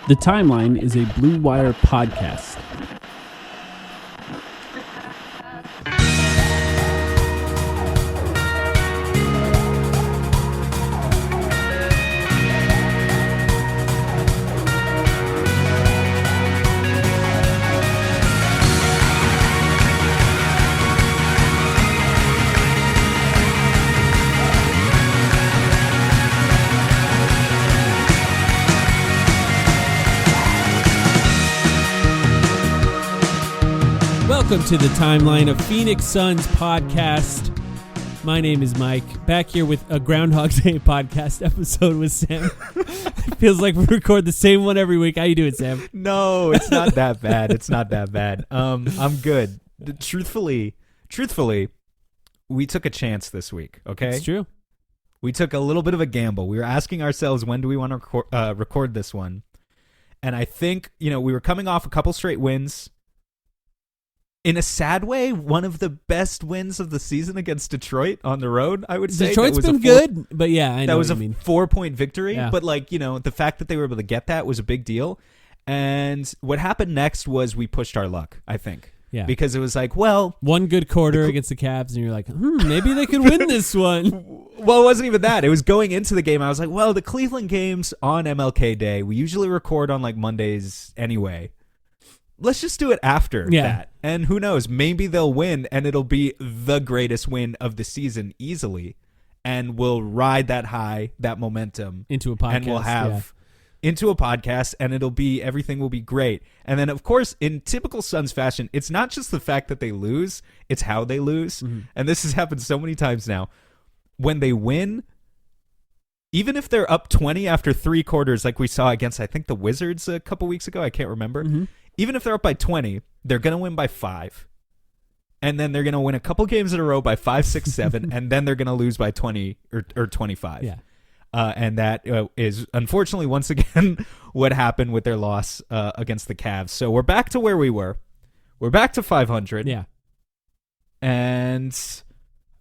The Timeline is a Blue Wire podcast. Welcome to the Timeline of Phoenix Suns podcast. My name is Mike, back here with a Groundhog Day podcast episode with Sam. It feels like we record the same one every week. How you doing, Sam? No, it's not that bad. It's not that bad. I'm good. Truthfully, we took a chance this week, okay? It's true. We took a little bit of a gamble. We were asking ourselves, when do we want to record this one? And I think, we were coming off a couple straight wins. In a sad way, one of the best wins of the season against Detroit on the road, I would say. Detroit's been good, but yeah, I know that was what you mean. 4-point victory. Yeah. But the fact that they were able to get that was a big deal. And what happened next was we pushed our luck, I think. Yeah. Because it was like, well, one good quarter against the Cavs, and you're like, maybe they could win this one. Well, it wasn't even that. It was going into the game. I was like, well, the Cleveland games on MLK Day, we usually record on like Mondays anyway. Let's just do it after that. And who knows, maybe they'll win and it'll be the greatest win of the season easily. And we'll ride that high, that momentum. Into a podcast. And we'll have into a podcast and everything will be great. And then, of course, in typical Suns fashion, it's not just the fact that they lose, it's how they lose. Mm-hmm. And this has happened so many times now. When they win, even if they're up 20 after 3 quarters, like we saw against, I think, the Wizards a couple weeks ago, I can't remember. Mm-hmm. Even if they're up by 20, they're going to win by 5. And then they're going to win a couple games in a row by 5, 6, 7, and then they're going to lose by 20 or 25. Yeah. And that is, unfortunately, once again, what happened with their loss against the Cavs. So we're back to where we were. We're back to 500. Yeah. And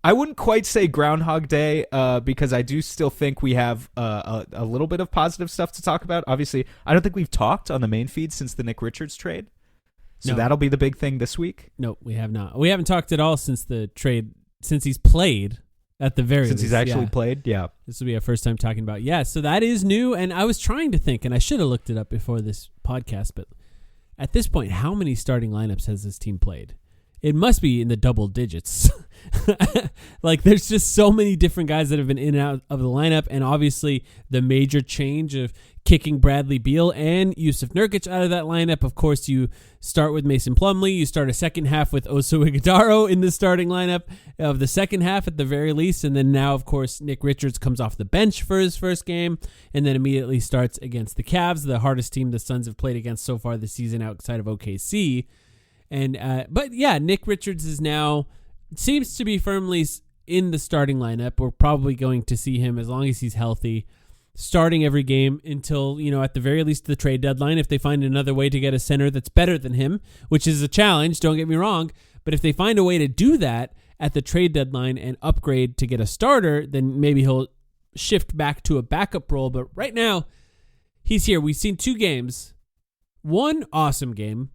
I wouldn't quite say Groundhog Day because I do still think we have a little bit of positive stuff to talk about. Obviously, I don't think we've talked on the main feed since the Nick Richards trade. So that'll be the big thing this week. No, we have not. We haven't talked at all since the trade, since he's played at the very least. Since he's actually played, yeah. This will be our first time talking about, so that is new. And I was trying to think, and I should have looked it up before this podcast, but at this point, how many starting lineups has this team played? It must be in the double digits. Like, there's just so many different guys that have been in and out of the lineup, and obviously the major change of kicking Bradley Beal and Yusuf Nurkic out of that lineup. Of course, you start with Mason Plumlee. You start a second half with Oso Ighodaro in the starting lineup of the second half at the very least, and then now, of course, Nick Richards comes off the bench for his first game, and then immediately starts against the Cavs, the hardest team the Suns have played against so far this season outside of OKC. And Nick Richards is now seems to be firmly in the starting lineup. We're probably going to see him, as long as he's healthy, starting every game until, at the very least, the trade deadline. If they find another way to get a center that's better than him, which is a challenge, don't get me wrong, but if they find a way to do that at the trade deadline and upgrade to get a starter, then maybe he'll shift back to a backup role. But right now, he's here. We've seen 2 games. One awesome game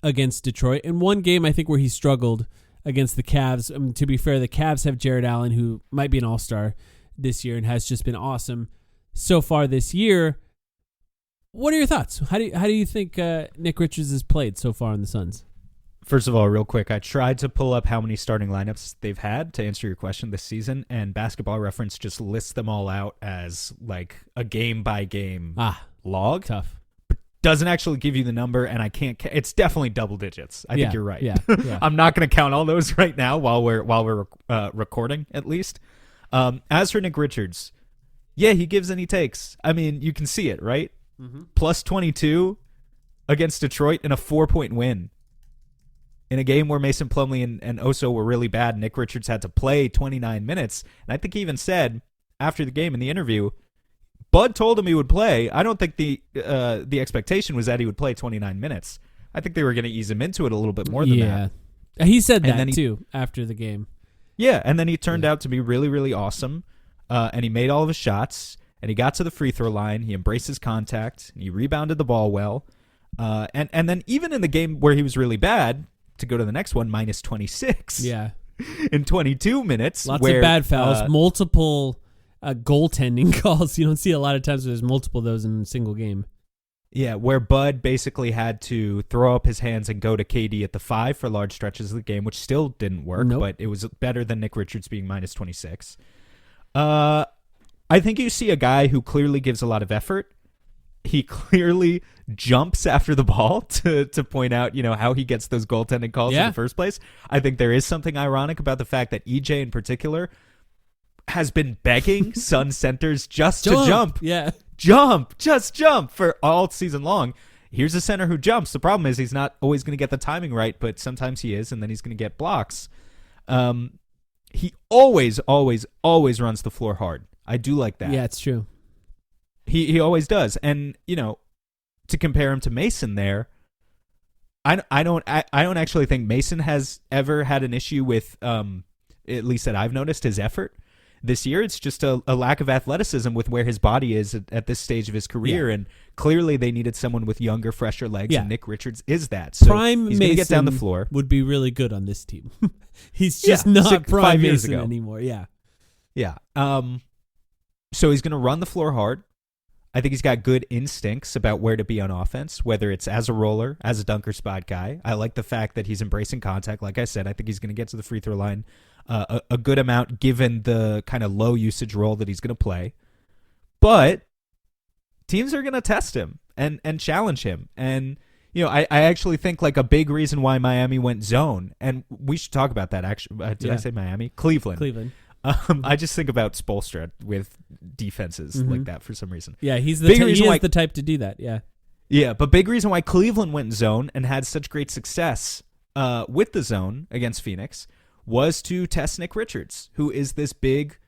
against Detroit, and one game I think where he struggled against the Cavs. To be fair, the Cavs have Jared Allen, who might be an all-star this year and has just been awesome so far this year. What are your thoughts? How do you think Nick Richards has played so far on the Suns? First of all, real quick, I tried to pull up how many starting lineups they've had to answer your question this season, and Basketball Reference just lists them all out as like a game-by-game log. Tough. Doesn't actually give you the number, and I can't. It's definitely double digits. I think you're right. Yeah. I'm not going to count all those right now while we're recording, at least. As for Nick Richards, he gives and he takes. I mean, you can see it, right? Mm-hmm. Plus 22 against Detroit in a 4-point win. In a game where Mason Plumlee and Oso were really bad, Nick Richards had to play 29 minutes. And I think he even said after the game in the interview, Bud told him he would play. I don't think the expectation was that he would play 29 minutes. I think they were going to ease him into it a little bit more than that. He said that too after the game. Yeah, and then he turned out to be really, really awesome, and he made all of his shots, and he got to the free throw line. He embraced his contact, and he rebounded the ball well. And then even in the game where he was really bad, to go to the next one, minus 26. Yeah. In 22 minutes. Lots of bad fouls, multiple goaltending calls. You don't see a lot of times where there's multiple of those in a single game. Yeah, where Bud basically had to throw up his hands and go to KD at the 5 for large stretches of the game, which still didn't work, but it was better than Nick Richards being minus 26. I think you see a guy who clearly gives a lot of effort. He clearly jumps after the ball to point out, how he gets those goaltending calls in the first place. I think there is something ironic about the fact that EJ in particular has been begging Sun centers just to jump. Yeah. Just jump for all season long. Here's a center who jumps. The problem is he's not always going to get the timing right, but sometimes he is, and then he's going to get blocks. He always runs the floor hard. I do like that. Yeah, it's true. He always does. And, to compare him to Mason there, I don't actually think Mason has ever had an issue with, at least that I've noticed, his effort. This year, it's just a lack of athleticism with where his body is at this stage of his career, and clearly they needed someone with younger, fresher legs, and Nick Richards is that. So prime he's Mason going to get down the floor. Would be really good on this team. He's just not prime 5 years Mason ago anymore. Yeah. So he's going to run the floor hard. I think he's got good instincts about where to be on offense, whether it's as a roller, as a dunker spot guy. I like the fact that he's embracing contact. Like I said, I think he's going to get to the free throw line a good amount given the kind of low usage role that he's going to play. But teams are going to test him and challenge him. And, I actually think like a big reason why Miami went zone, and we should talk about that actually. Did I say Miami? Cleveland. I just think about Spoelstra with defenses like that for some reason. Yeah, he's the type to do that. Yeah. Yeah, but big reason why Cleveland went zone and had such great success with the zone against Phoenix was to test Nick Richards, who is this big,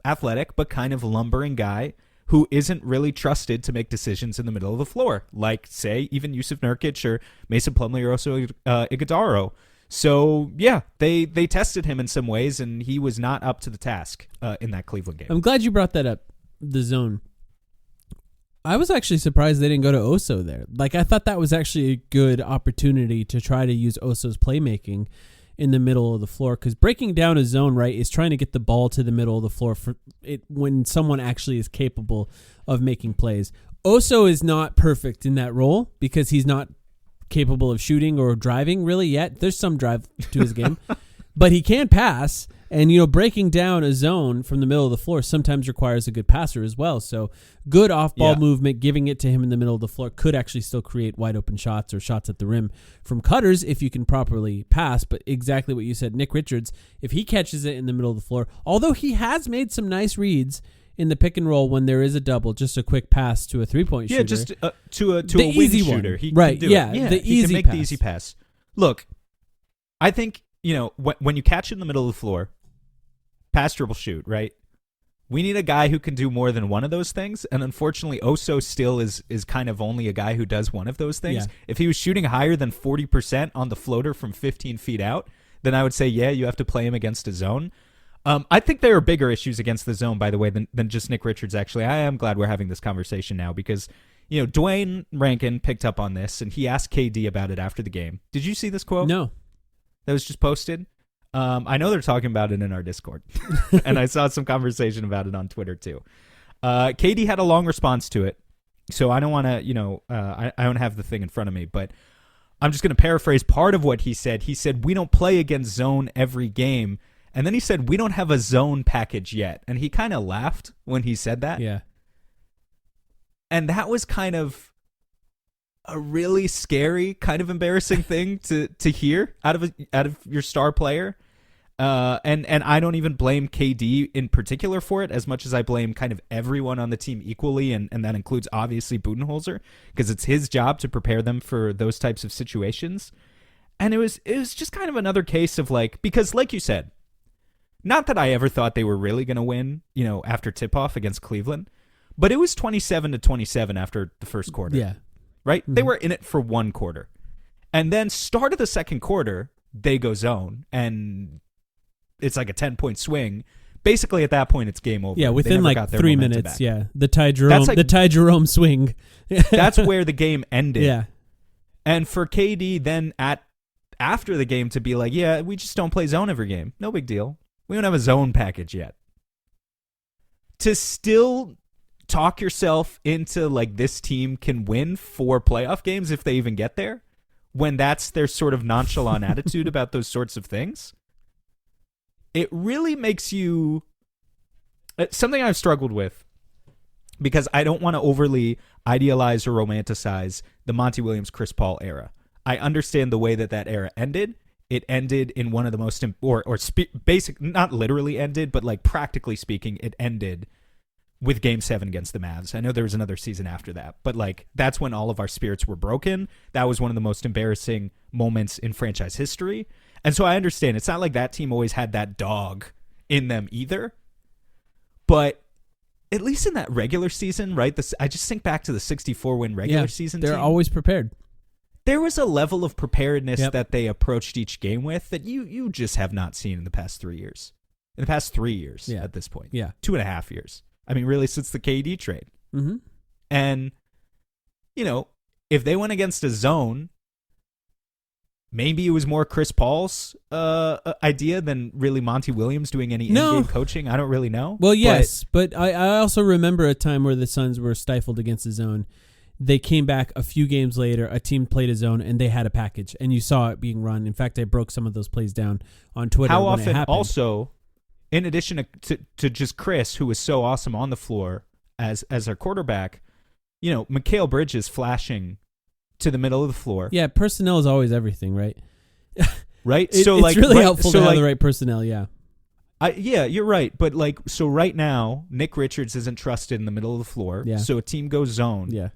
athletic, but kind of lumbering guy who isn't really trusted to make decisions in the middle of the floor, like, say, even Yusuf Nurkic or Mason Plumlee or also Iguodaro. So, yeah, they tested him in some ways, and he was not up to the task in that Cleveland game. I'm glad you brought that up, the zone. I was actually surprised they didn't go to Oso there. Like, I thought that was actually a good opportunity to try to use Oso's playmaking in the middle of the floor, because breaking down a zone, right, is trying to get the ball to the middle of the floor for it when someone actually is capable of making plays. Oso is not perfect in that role because he's not capable of shooting or driving really yet. There's some drive to his game, but he can pass. And, breaking down a zone from the middle of the floor sometimes requires a good passer as well. So good off-ball movement, giving it to him in the middle of the floor could actually still create wide-open shots or shots at the rim from cutters if you can properly pass. But exactly what you said, Nick Richards, if he catches it in the middle of the floor, although he has made some nice reads in the pick and roll when there is a double, just a quick pass to a three-point shooter. Yeah, just to a wing shooter. He can do it. The he easy can make pass. the easy pass. Look, I think, when you catch it in the middle of the floor, pass, dribble, shoot, right? We need a guy who can do more than one of those things, and unfortunately, Oso still is kind of only a guy who does one of those things. Yeah. If he was shooting higher than 40% on the floater from 15 feet out, then I would say, yeah, you have to play him against a zone. I think there are bigger issues against the zone, by the way, than just Nick Richards, actually. I am glad we're having this conversation now because, Dwayne Rankin picked up on this, and he asked KD about it after the game. Did you see this quote? No. That was just posted? I know they're talking about it in our Discord, and I saw some conversation about it on Twitter too. KD had a long response to it, so I don't want to, I don't have the thing in front of me, but I'm just going to paraphrase part of what he said. He said, we don't play against zone every game, and then he said, we don't have a zone package yet, and he kind of laughed when he said that. Yeah. And that was kind of a really scary, kind of embarrassing thing to hear out of your star player. And I don't even blame KD in particular for it as much as I blame kind of everyone on the team equally, and that includes obviously Budenholzer, because it's his job to prepare them for those types of situations. And it was just kind of another case of because like you said, not that I ever thought they were really going to win, after tip-off against Cleveland, but it was 27-27 after the first quarter. Yeah. Right? Mm-hmm. They were in it for one quarter. And then start of the second quarter, they go zone, and it's like a 10-point swing basically at that point it's game over. Yeah, within like 3 minutes. Back. Yeah, the Ty Jerome swing. That's where the game ended. Yeah, and for KD then after the game to be like, yeah, we just don't play zone every game. No big deal. We don't have a zone package yet. To still talk yourself into like this team can win 4 playoff games if they even get there, when that's their sort of nonchalant attitude about those sorts of things, it really makes you something I've struggled with, because I don't want to overly idealize or romanticize the Monty Williams, Chris Paul era. I understand the way that era ended. It ended in one of the most basic, not literally ended, but like practically speaking, it ended with Game 7 against the Mavs. I know there was another season after that, but like that's when all of our spirits were broken. That was one of the most embarrassing moments in franchise history. And so I understand it's not like that team always had that dog in them either. But at least in that regular season, right? I just think back to the 64-win regular season team. They're always prepared. There was a level of preparedness that they approached each game with that you just have not seen in the past 3 years. In the past 3 years at this point. Yeah. 2.5 years. I mean, really, since the KD trade. Mm-hmm. And, if they went against a zone, maybe it was more Chris Paul's idea than really Monty Williams doing any in-game coaching. I don't really know. Well, yes, but I also remember a time where the Suns were stifled against the zone. They came back a few games later, a team played a zone, and they had a package, and you saw it being run. In fact, I broke some of those plays down on Twitter. How when often it happened. Also, in addition to just Chris, who was so awesome on the floor as our quarterback, Mikal Bridges flashing to the middle of the floor. Yeah, personnel is always everything, right? Right? It's really helpful to have the right personnel, yeah. Yeah, you're right. But so right now, Nick Richards isn't trusted in the middle of the floor. Yeah. So a team goes zone. Yeah.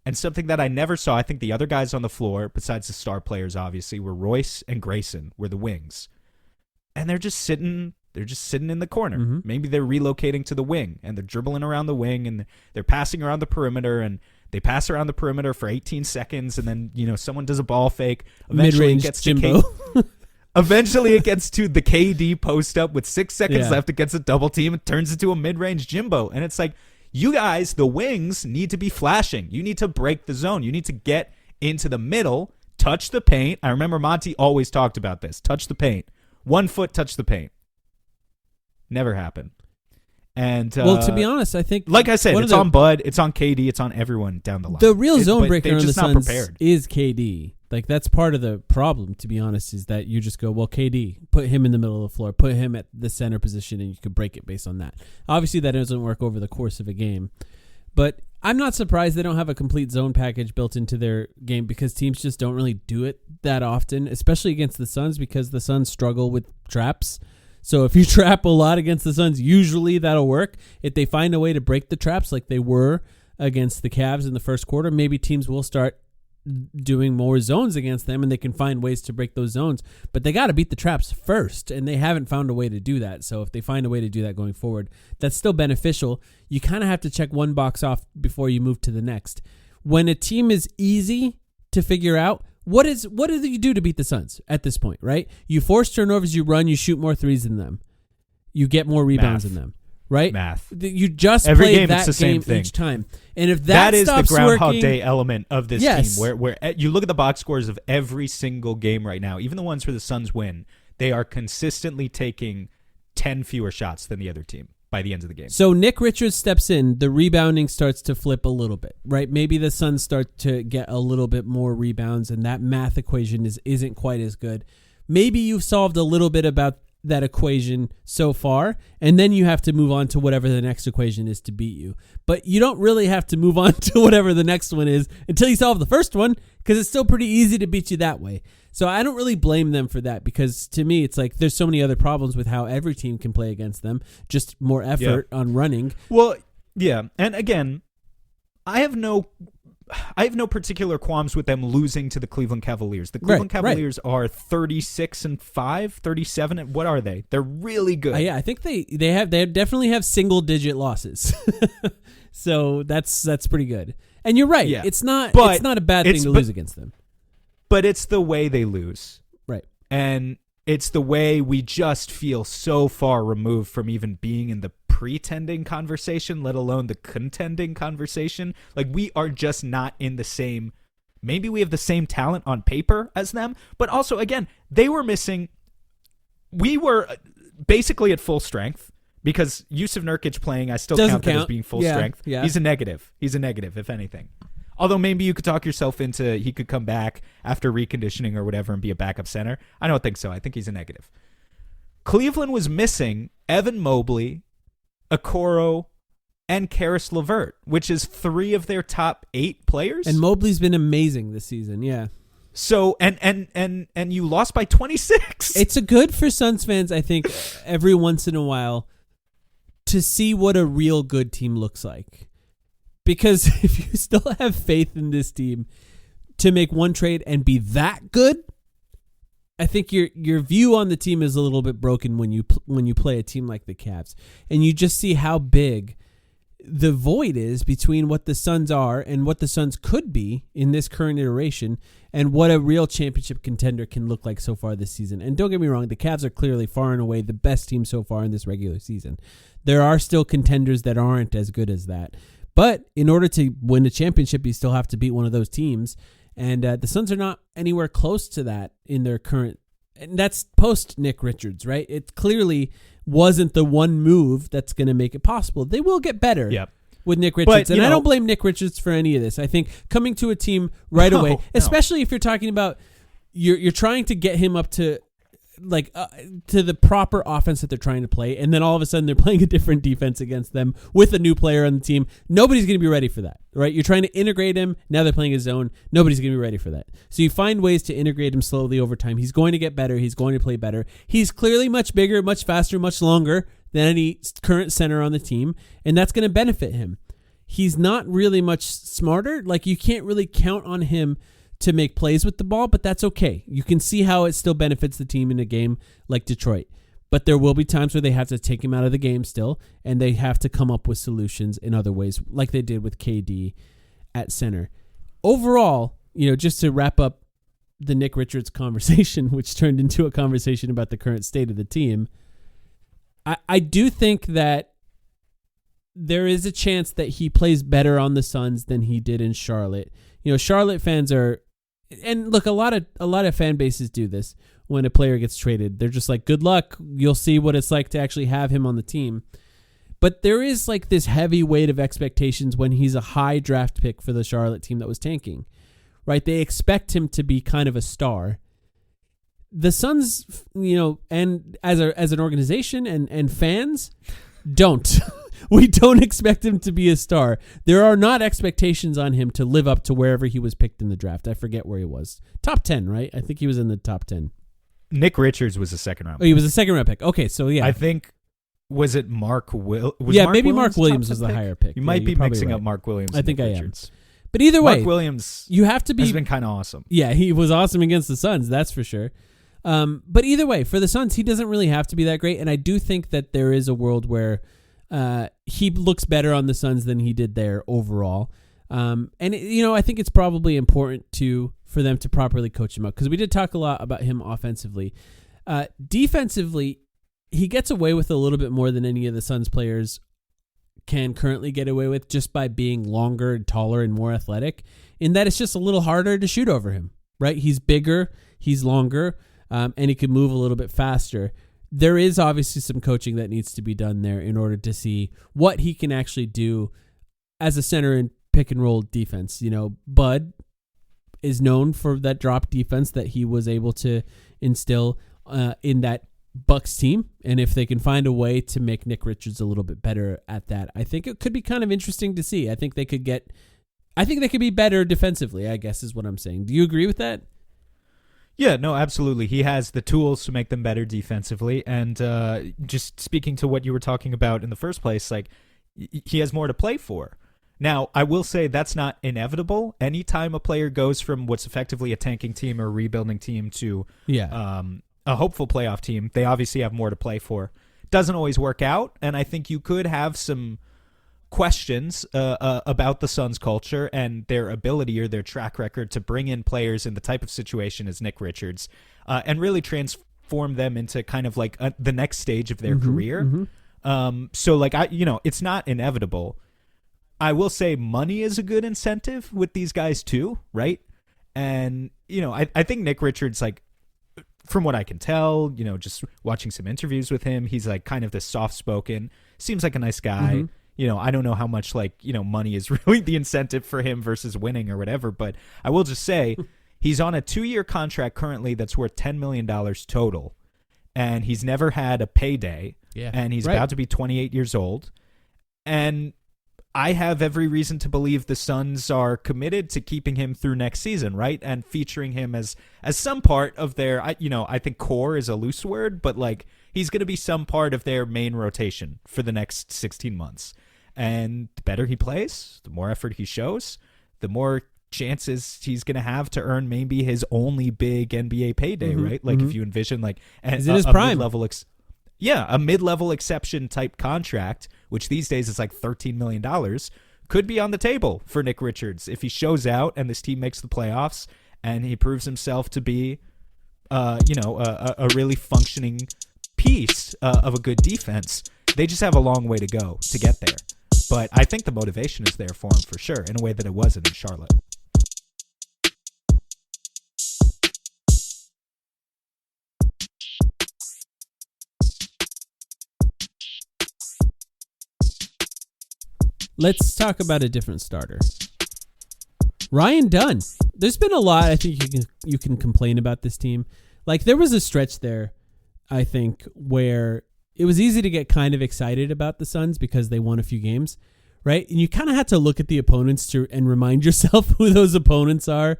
And something that I never saw, I think the other guys on the floor, besides the star players, obviously, were Royce and Grayson, were the wings. And they're just sitting in the corner. Mm-hmm. Maybe they're relocating to the wing, and they're dribbling around the wing, and they're passing around the perimeter, and they pass around the perimeter for 18 seconds, and then, someone does a ball fake. Eventually Mid-range it gets Jimbo. Eventually it gets to the KD post up with 6 seconds Yeah. left. It gets a double team. It turns into a mid-range Jimbo. And it's like, you guys, the wings, need to be flashing. You need to break the zone. You need to get into the middle, touch the paint. I remember Monty always talked about this. Touch the paint. 1 foot, touch the paint. Never happened. And well, to be honest, I think, like I said, it's on Bud, it's on KD, it's on everyone down the line. The real zone breaker on the just not Suns prepared. is KD. Like, that's part of the problem, to be honest, is that you just go, well, KD, put him in the middle of the floor, put him at the center position, and you could break it based on that. Obviously, that doesn't work over the course of a game. But I'm not surprised they don't have a complete zone package built into their game, because teams just don't really do it that often, especially against the Suns, because the Suns struggle with traps. So if you trap a lot against the Suns, usually that'll work. If they find a way to break the traps like they were against the Cavs in the first quarter, maybe teams will start doing more zones against them, and they can find ways to break those zones. But they got to beat the traps first, and they haven't found a way to do that. So if they find a way to do that going forward, that's still beneficial. You kind of have to check one box off before you move to the next. When a team is easy to figure out, what do you do to beat the Suns at this point, right? You force turnovers, you run, you shoot more threes than them. You get more rebounds than them, right? Math. You just Every play game, that it's the same game thing. each time. And if that is the stops Groundhog working, Day element of this Yes. team, where you look at the box scores of every single game right now, even the ones where the Suns win, they are consistently taking 10 fewer shots than the other team by the end of the game. So Nick Richards steps in, the rebounding starts to flip a little bit, right? Maybe the Suns start to get a little bit more rebounds, and that math equation isn't quite as good. Maybe you've solved a little bit about that equation so far, and then you have to move on to whatever the next equation is to beat you. But you don't really have to move on to whatever the next one is until you solve the first one, because it's still pretty easy to beat you that way. So I don't really blame them for that, because to me, it's like there's so many other problems with how every team can play against them, just more effort on running. Well, yeah. And again, I have no particular qualms with them losing to the Cleveland Cavaliers. The Cleveland Cavaliers are 36-5, 37. What are they? They're really good. Yeah, I think they definitely have single digit losses. So that's pretty good. And you're right. Yeah. It's not a bad thing to lose against them. But it's the way they lose. Right. And It's the way we just feel so far removed from even being in the pretending conversation, let alone the contending conversation. Like, we are just not in the same. Maybe we have the same talent on paper as them, but also, again, they were missing. We were basically at full strength because Yusuf Nurkic playing, I still count that as being full strength. Yeah. He's a negative. If anything. Although maybe you could talk yourself into he could come back after reconditioning or whatever and be a backup center. I don't think so. I think he's a negative. Cleveland was missing Evan Mobley, Okoro, and Karis LeVert, which is 3 of their top 8 players. And Mobley's been amazing this season, yeah. So and you lost by 26. It's a good for Suns fans, I think, every once in a while to see what a real good team looks like. Because if you still have faith in this team to make one trade and be that good, I think your view on the team is a little bit broken when you play a team like the Cavs, and you just see how big the void is between what the Suns are and what the Suns could be in this current iteration, and what a real championship contender can look like so far this season. And don't get me wrong, the Cavs are clearly far and away the best team so far in this regular season. There are still contenders that aren't as good as that. But in order to win a championship, you still have to beat one of those teams. And the Suns are not anywhere close to that in their current. And that's post Nick Richards, right? It clearly wasn't the one move that's going to make it possible. They will get better with Nick Richards. And I don't blame Nick Richards for any of this. I think coming to a team right away, especially if you're talking about you're trying to get him up to to the proper offense that they're trying to play, and then all of a sudden they're playing a different defense against them with a new player on the team. Nobody's going to be ready for that, right? You're trying to integrate him. Now they're playing his zone. Nobody's going to be ready for that. So you find ways to integrate him slowly over time. He's going to get better. He's going to play better. He's clearly much bigger, much faster, much longer than any current center on the team, and that's going to benefit him. He's not really much smarter. Like, you can't really count on him to make plays with the ball, but that's okay. You can see how it still benefits the team in a game like Detroit. But there will be times where they have to take him out of the game still, and they have to come up with solutions in other ways, like they did with KD at center. Overall, just to wrap up the Nick Richards conversation, which turned into a conversation about the current state of the team, I do think that there is a chance that he plays better on the Suns than he did in Charlotte. Charlotte fans are, and look, a lot of fan bases do this when a player gets traded. They're just like, good luck. You'll see what it's like to actually have him on the team. But there is like this heavy weight of expectations when he's a high draft pick for the Charlotte team that was tanking, right? They expect him to be kind of a star. The Suns, and as an organization and fans don't. We don't expect him to be a star. There are not expectations on him to live up to wherever he was picked in the draft. I forget where he was. Top 10, right? I think he was in the top 10. Nick Richards was a second-round pick. Oh, he was a second-round pick. Okay, so yeah. I think, was it Mark Williams? Mark Williams was the higher pick. You might be mixing up Mark Williams and Nick Richards. But either way, Mark Williams you have to be, has been kind of awesome. Yeah, he was awesome against the Suns, that's for sure. But either way, for the Suns, he doesn't really have to be that great, and I do think that there is a world where he looks better on the Suns than he did there overall. I think it's probably important for them to properly coach him up, because we did talk a lot about him offensively. Defensively, he gets away with a little bit more than any of the Suns players can currently get away with, just by being longer and taller and more athletic, in that it's just a little harder to shoot over him, right? He's bigger, he's longer, and he can move a little bit faster. There is obviously some coaching that needs to be done there in order to see what he can actually do as a center in pick and roll defense. Bud is known for that drop defense that he was able to instill in that Bucks team. And if they can find a way to make Nick Richards a little bit better at that, I think it could be kind of interesting to see. I think they could be better defensively, I guess is what I'm saying. Do you agree with that? Yeah, no, absolutely. He has the tools to make them better defensively. And just speaking to what you were talking about in the first place, like, he has more to play for. Now, I will say that's not inevitable. Anytime a player goes from what's effectively a tanking team or a rebuilding team to a hopeful playoff team, they obviously have more to play for. Doesn't always work out, and I think you could have some questions about the Suns' culture and their ability or their track record to bring in players in the type of situation as Nick Richards and really form them into kind of like the next stage of their career. So like it's not inevitable. I will say money is a good incentive with these guys too, right? And I think Nick Richards, like, from what I can tell, just watching some interviews with him, he's like kind of this soft-spoken, seems like a nice guy. I don't know how much like, money is really the incentive for him versus winning or whatever, but I will just say he's on a 2-year contract currently that's worth $10 million total, and he's never had a payday, and he's about to be 28 years old, and I have every reason to believe the Suns are committed to keeping him through next season, right? And featuring him as some part of their, I think core is a loose word, but like he's going to be some part of their main rotation for the next 16 months. And the better he plays, the more effort he shows, the more chances he's going to have to earn maybe his only big NBA payday, right? Like if you envision like he's in his prime. Mid-level a mid-level exception type contract, which these days is like $13 million, could be on the table for Nick Richards if he shows out and this team makes the playoffs and he proves himself to be, a really functioning piece of a good defense. They just have a long way to go to get there. But I think the motivation is there for him for sure in a way that it wasn't in Charlotte. Let's talk about a different starter. Ryan Dunn. There's been a lot I think you can complain about this team. Like there was a stretch there, I think, where it was easy to get kind of excited about the Suns because they won a few games, right? And you kind of had to look at the opponents and remind yourself who those opponents are.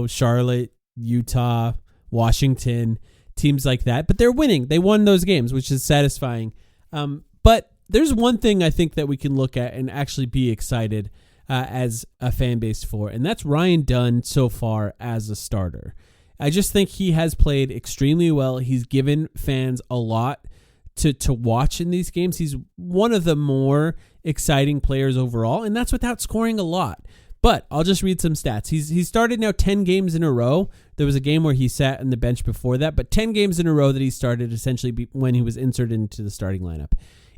Charlotte, Utah, Washington, teams like that. But they're winning. They won those games, which is satisfying. But there's one thing I think that we can look at and actually be excited as a fan base for, and that's Ryan Dunn so far as a starter. I just think he has played extremely well. He's given fans a lot to watch in these games. He's one of the more exciting players overall, and that's without scoring a lot. But I'll just read some stats. He's started now 10 games in a row. There was a game where he sat on the bench before that, but 10 games in a row that he started essentially when he was inserted into the starting lineup.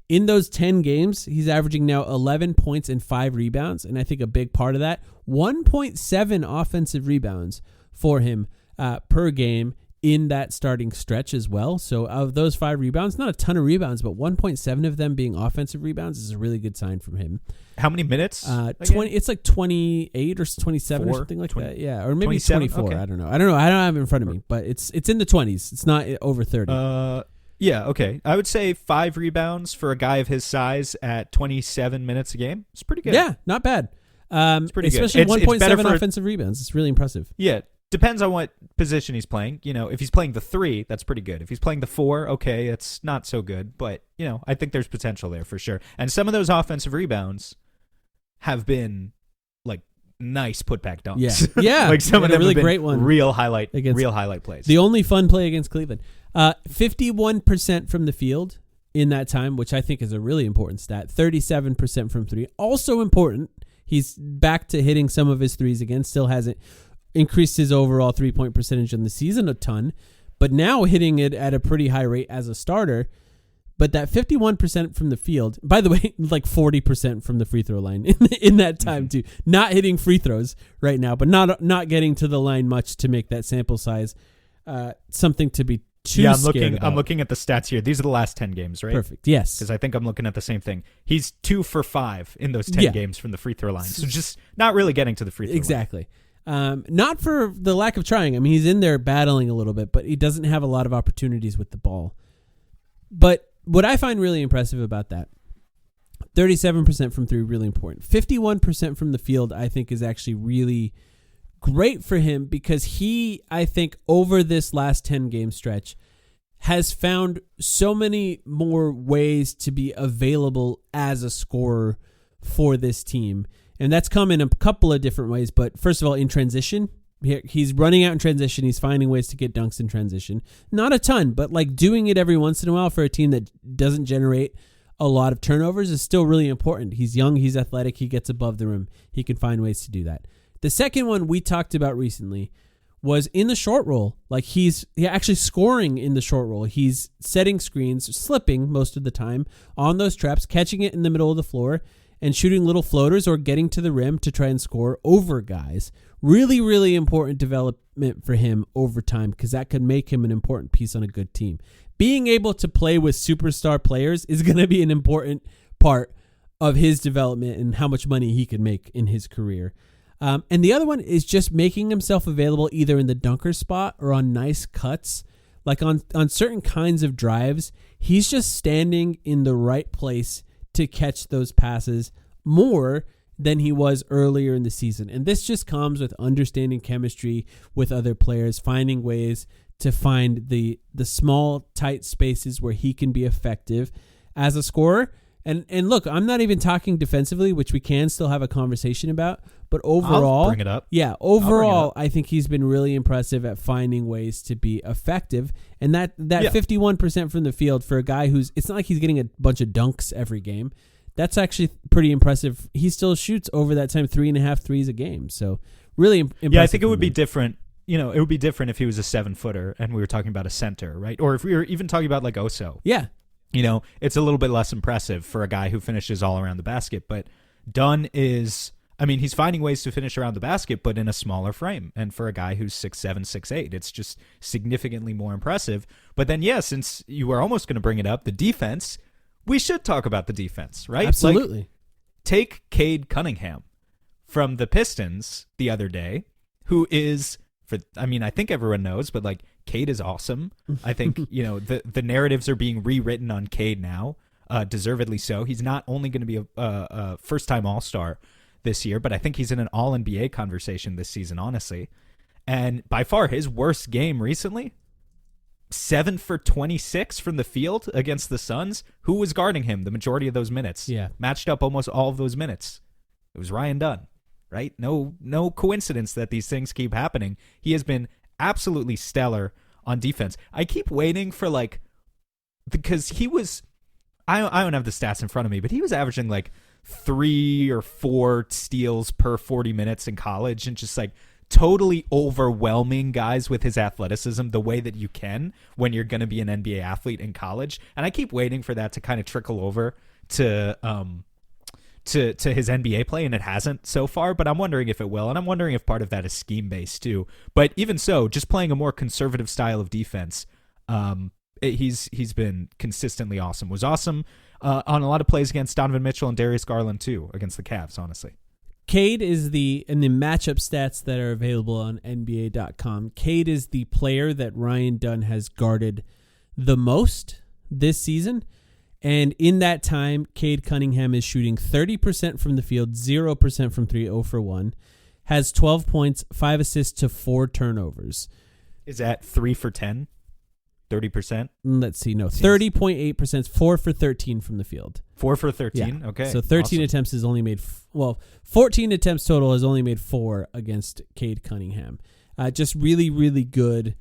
In those 10 games, he's averaging now 11 points and 5 rebounds, and I think a big part of that, 1.7 offensive rebounds for him per game in that starting stretch as well. So of those 5 rebounds, not a ton of rebounds, but 1.7 of them being offensive rebounds is a really good sign from him. How many minutes? 20. It's like 28 or 27 or something like that. Yeah, or maybe 24. Okay. I don't know. I don't have it in front of me, but it's in the 20s. It's not over 30. Yeah, okay. I would say 5 rebounds for a guy of his size at 27 minutes a game. It's pretty good. Yeah, not bad. It's pretty especially good. 1.7 offensive rebounds. It's really impressive. Yeah, depends on what position he's playing. If he's playing the 3, that's pretty good. If he's playing the 4, okay, it's not so good. But, I think there's potential there for sure. And some of those offensive rebounds have been, like, nice putback dunks. Yeah. Like some of them really have been great one real highlight plays. The only fun play against Cleveland. 51% from the field in that time, which I think is a really important stat. 37% from 3. Also important. He's back to hitting some of his threes again. Still hasn't increased his overall 3-point percentage in the season a ton, but now hitting it at a pretty high rate as a starter. But that 51% from the field, by the way, like 40% from the free throw line in that time too. Not hitting free throws right now, but not getting to the line much to make that sample size something to be too scared about. I'm looking at the stats here. These are the last 10 games, right? Perfect. Yes. Because I think I'm looking at the same thing. He's 2 for 5 in those 10 games from the free throw line. So just not really getting to the free throw line. Exactly. Not for the lack of trying. I mean, he's in there battling a little bit, but he doesn't have a lot of opportunities with the ball. But what I find really impressive about that, 37% from 3, really important. 51% from the field, I think, is actually really great for him because he, I think, over this last 10-game stretch, has found so many more ways to be available as a scorer for this team. And that's come in a couple of different ways. But first of all, in transition, he's running out in transition. He's finding ways to get dunks in transition. Not a ton, but like doing it every once in a while for a team that doesn't generate a lot of turnovers is still really important. He's young. He's athletic. He gets above the rim. He can find ways to do that. The second one we talked about recently was in the short roll. Like he's actually scoring in the short roll. He's setting screens, slipping most of the time on those traps, catching it in the middle of the floor, and shooting little floaters or getting to the rim to try and score over guys. Really, really important development for him over time because that could make him an important piece on a good team. Being able to play with superstar players is going to be an important part of his development and how much money he can make in his career. And the other one is just making himself available either in the dunker spot or on nice cuts. Like on certain kinds of drives, he's just standing in the right place to catch those passes more than he was earlier in the season. And this just comes with understanding chemistry with other players, finding ways to find the small, tight spaces where he can be effective as a scorer. And look, I'm not even talking defensively, which we can still have a conversation about. But overall, I'll bring it up. Yeah, overall, I think he's been really impressive at finding ways to be effective. And that 51% from the field for a guy it's not like he's getting a bunch of dunks every game. That's actually pretty impressive. He still shoots over that time 3.5 threes a game. So really impressive. Yeah, I think it would be different. You know, it would be different if he was a 7-footer and we were talking about a center, right? Or if we were even talking about like Oso. Yeah. You know, it's a little bit less impressive for a guy who finishes all around the basket. But Dunn he's finding ways to finish around the basket, but in a smaller frame. And for a guy who's 6'7", 6'8", it's just significantly more impressive. But then, since you were almost going to bring it up, the defense, we should talk about the defense, right? Absolutely. Like, take Cade Cunningham from the Pistons the other day, who is, I think everyone knows, but like Cade is awesome. I think, the narratives are being rewritten on Cade now, deservedly so. He's not only going to be a first-time All-Star this year, but I think he's in an All-NBA conversation this season, honestly. And by far his worst game recently, 7 for 26 from the field against the Suns. Who was guarding him the majority of those minutes? Yeah. Matched up almost all of those minutes. It was Ryan Dunn, right? No coincidence that these things keep happening. He has been absolutely stellar on defense. I keep waiting for because he was, I don't have the stats in front of me, but he was averaging 3 or 4 steals per 40 minutes in college and just totally overwhelming guys with his athleticism the way that you can when you're going to be an NBA athlete in college. And I keep waiting for that to kind of trickle over to his NBA play, and it hasn't so far, but I'm wondering if it will. And I'm wondering if part of that is scheme based too. But even so, just playing a more conservative style of defense, he's been consistently awesome. Was awesome on a lot of plays against Donovan Mitchell and Darius Garland too against the Cavs, honestly. Cade is in the matchup stats that are available on NBA.com, Cade is the player that Ryan Dunn has guarded the most this season. And in that time, Cade Cunningham is shooting 30% from the field, 0% from 3, 0 for 1, has 12 points, 5 assists to 4 turnovers. Is that 3 for 10? 30%? Let's see. No, 30.8%, 4 for 13 from the field. 4 for 13? Yeah. Okay. So 13 attempts has only made, 14 attempts total has only made 4 against Cade Cunningham. Just really, really good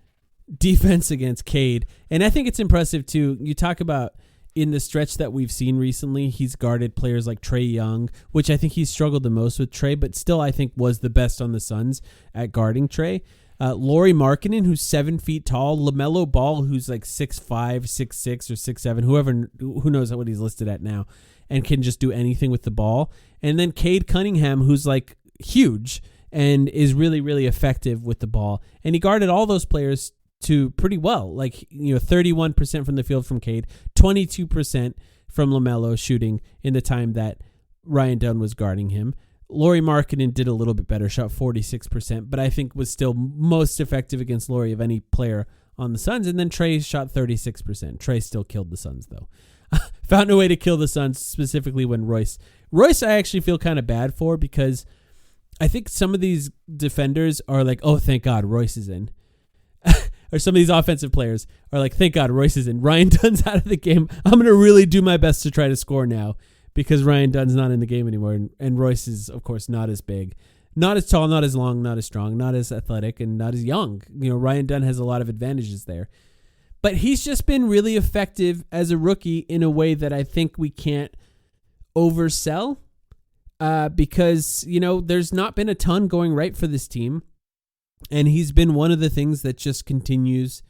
defense against Cade. And I think it's impressive too. You talk about in the stretch that we've seen recently, he's guarded players like Trae Young, which I think he's struggled the most with Trae, but still I think was the best on the Suns at guarding Trae. Lauri Markkanen, who's 7 feet tall, LaMelo Ball, who's 6'5", 6'6", or 6'7", who knows what he's listed at now, and can just do anything with the ball. And then Cade Cunningham, who's huge and is really, really effective with the ball. And he guarded all those players to pretty well, 31% from the field from Cade, 22% from LaMelo shooting in the time that Ryan Dunn was guarding him. Lauri Markkanen did a little bit better, shot 46%, but I think was still most effective against Lauri of any player on the Suns. And then Trae shot 36%. Trae still killed the Suns, though. Found a way to kill the Suns, specifically when Royce I actually feel kind of bad for, because I think some of these defenders are oh, thank God Royce is in. Or some of these offensive players are thank God Royce is in. Ryan Dunn's out of the game. I'm going to really do my best to try to score now, because Ryan Dunn's not in the game anymore. And Royce is, of course, not as big, not as tall, not as long, not as strong, not as athletic, and not as young. Ryan Dunn has a lot of advantages there. But he's just been really effective as a rookie in a way that I think we can't oversell, because, there's not been a ton going right for this team. And he's been one of the things that just continues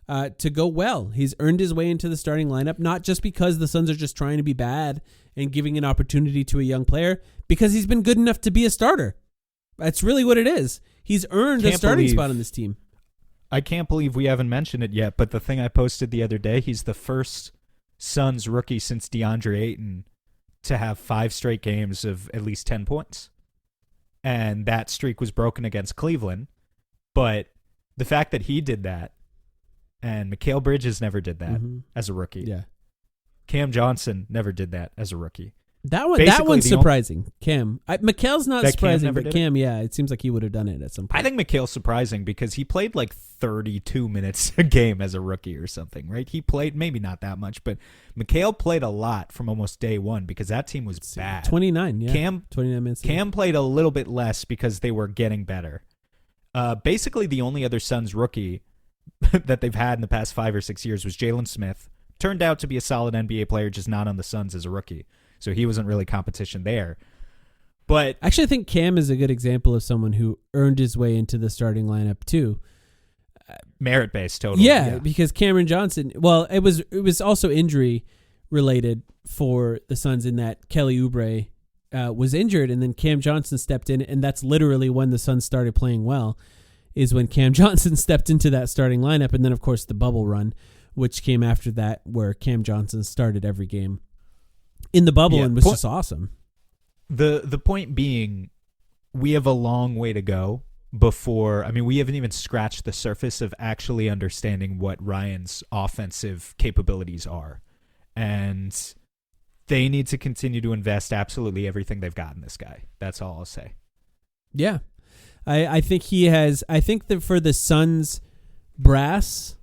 to go well. He's earned his way into the starting lineup, not just because the Suns are just trying to be bad and giving an opportunity to a young player, because he's been good enough to be a starter. That's really what it is. He's earned a starting spot on this team. I can't believe we haven't mentioned it yet, but the thing I posted the other day, he's the first Suns rookie since DeAndre Ayton to have 5 straight games of at least 10 points. And that streak was broken against Cleveland. But the fact that he did that, and Mikal Bridges never did that as a rookie. Yeah. Cam Johnson never did that as a rookie. That one's surprising. Cam. Mikal's not surprising, but Cam, it seems like he would have done it at some point. I think Mikal's surprising because he played like 32 minutes a game as a rookie or something, right? He played maybe not that much, but Mikal played a lot from almost day one because that team was bad. 29, yeah. 29 minutes. Cam played a little bit less because they were getting better. Basically, the only other Suns rookie that they've had in the past 5 or 6 years was Jalen Smith. Turned out to be a solid NBA player, just not on the Suns as a rookie. So he wasn't really competition there. But actually, I think Cam is a good example of someone who earned his way into the starting lineup too. Merit-based, totally. Yeah, because Cameron Johnson, well, it was also injury related for the Suns in that Kelly Oubre was injured, and then Cam Johnson stepped in, and that's literally when the Suns started playing well, is when Cam Johnson stepped into that starting lineup, and then, of course, the bubble run, which came after that, where Cam Johnson started every game in the bubble and was just awesome. The point being, we have a long way to go before, we haven't even scratched the surface of actually understanding what Ryan's offensive capabilities are. And they need to continue to invest absolutely everything they've got in this guy. That's all I'll say. Yeah. I think that for the Suns brass,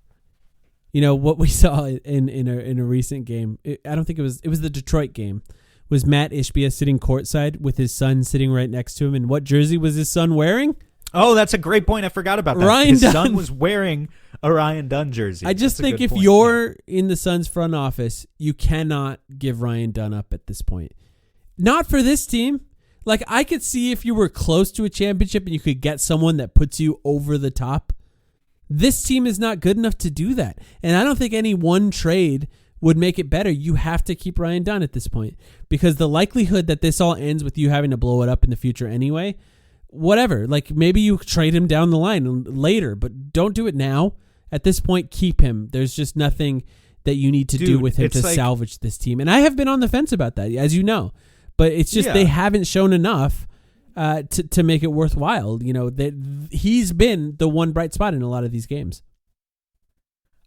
what we saw in a recent game, I don't think it was the Detroit game, was Matt Ishbia sitting courtside with his son sitting right next to him. And what jersey was his son wearing? Oh, that's a great point. I forgot about that. His son was wearing a Ryan Dunn jersey. I just think if you're in the Suns front office, you cannot give Ryan Dunn up at this point. Not for this team. Like, I could see if you were close to a championship and you could get someone that puts you over the top. This team is not good enough to do that. And I don't think any one trade would make it better. You have to keep Ryan Dunn at this point, because the likelihood that this all ends with you having to blow it up in the future anyway, whatever. Like, maybe you trade him down the line later, but don't do it now. At this point, keep him. There's just nothing that you need to do with him to salvage this team. And I have been on the fence about that, as you know. But it's just they haven't shown enough to make it worthwhile. That he's been the one bright spot in a lot of these games.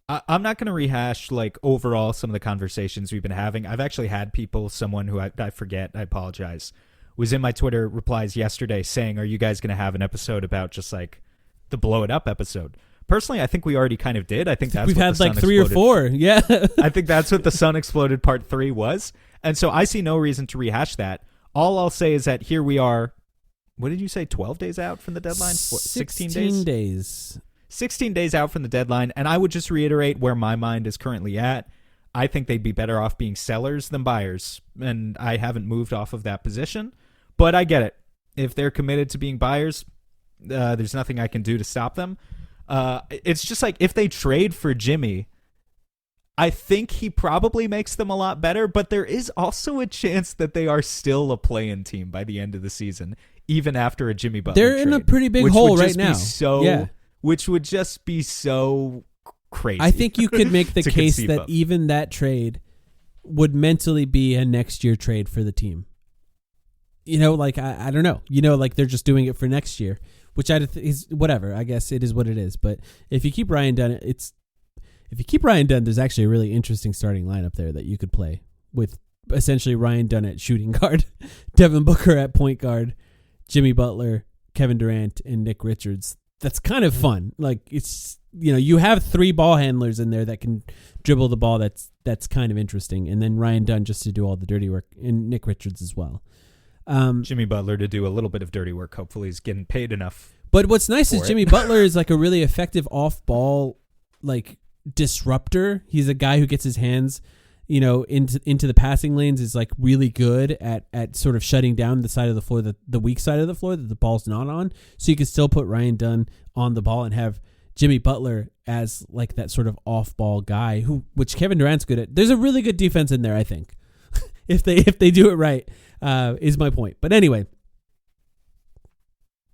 I'm not going to rehash overall some of the conversations we've been having. I've actually had someone who I forget, I apologize, was in my Twitter replies yesterday saying, are you guys going to have an episode about just the blow it up episode? Personally, I think we already kind of did. I think that's we've what had the Sun 3 or 4. Yeah. I think that's what the Sun Exploded Part 3 was. And so I see no reason to rehash that. All I'll say is that here we are. What did you say? 12 days out from the deadline? 16 days? 16 days. 16 days out from the deadline. And I would just reiterate where my mind is currently at. I think they'd be better off being sellers than buyers. And I haven't moved off of that position. But I get it. If they're committed to being buyers, there's nothing I can do to stop them. It's just if they trade for Jimmy, I think he probably makes them a lot better, but there is also a chance that they are still a play-in team by the end of the season, even after a Jimmy Butler They're trade, in a pretty big hole right now. Which would just be so crazy. I think you could make the case that even that trade would mentally be a next year trade for the team. I don't know. They're just doing it for next year, which is whatever. I guess it is what it is. But if you keep Ryan Dunn, there's actually a really interesting starting lineup there that you could play with essentially Ryan Dunn at shooting guard, Devin Booker at point guard, Jimmy Butler, Kevin Durant, and Nick Richards. That's kind of fun. It's, you have 3 ball handlers in there that can dribble the ball. That's kind of interesting. And then Ryan Dunn just to do all the dirty work, and Nick Richards as well. Jimmy Butler to do a little bit of dirty work. Hopefully he's getting paid enough. But what's nice is Jimmy Butler is a really effective off ball, disruptor. He's a guy who gets his hands into the passing lanes is like really good at sort of shutting down the side of the floor, the weak side of the floor that the ball's not on. So you can still put Ryan Dunn on the ball and have Jimmy Butler as like that sort of off ball guy which Kevin Durant's good at. There's a really good defense in there, I think. if they do it right, is my point. But anyway,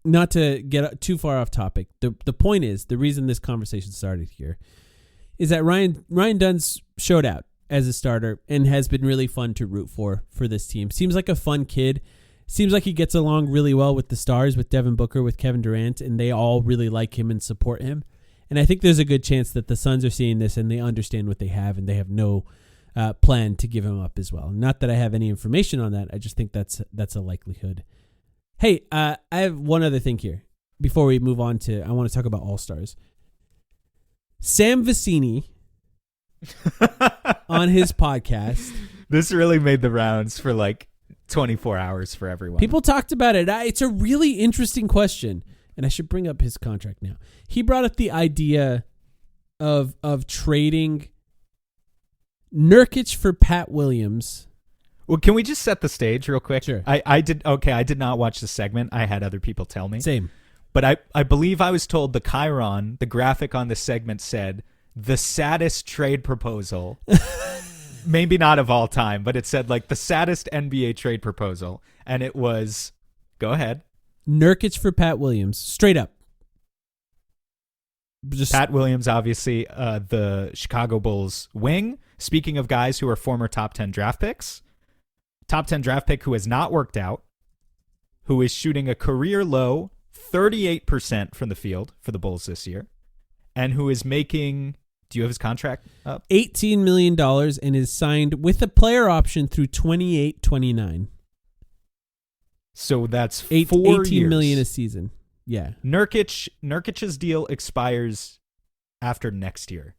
not to get too far off topic. The point is, the reason this conversation started here is that Ryan Dunn's showed out as a starter and has been really fun to root for this team. Seems like a fun kid. Seems like he gets along really well with the stars, with Devin Booker, with Kevin Durant, and they all really like him and support him. And I think there's a good chance that the Suns are seeing this and they understand what they have and they have no plan to give him up as well. Not that I have any information on that. I just think that's a likelihood. Hey, I have one other thing here before we move on to, I want to talk about All-Stars. Sam Vecini on his podcast. This really made the rounds for like 24 hours for everyone. People talked about it. It's a really interesting question, and I should bring up his contract now. He brought up the idea of trading Nurkic for Pat Williams. Well, can we just set the stage real quick? Sure. I did not watch the segment. I had other people tell me. Same. But I believe I was told the Chiron, the graphic on the segment said, the saddest trade proposal. Maybe not of all time, but it said like the saddest NBA trade proposal. And it was, go ahead. Nurkic for Pat Williams. Straight up. Pat Williams, obviously, the Chicago Bulls wing. Speaking of guys who are former top 10 draft picks. Top 10 draft pick who has not worked out, who is shooting a career low 38% from the field for the Bulls this year, and who is making, do you have his contract up? $18 million and is signed with a player option through 28-29. So that's 4 $18 years. million a season. Yeah. Nurkic's deal expires after next year.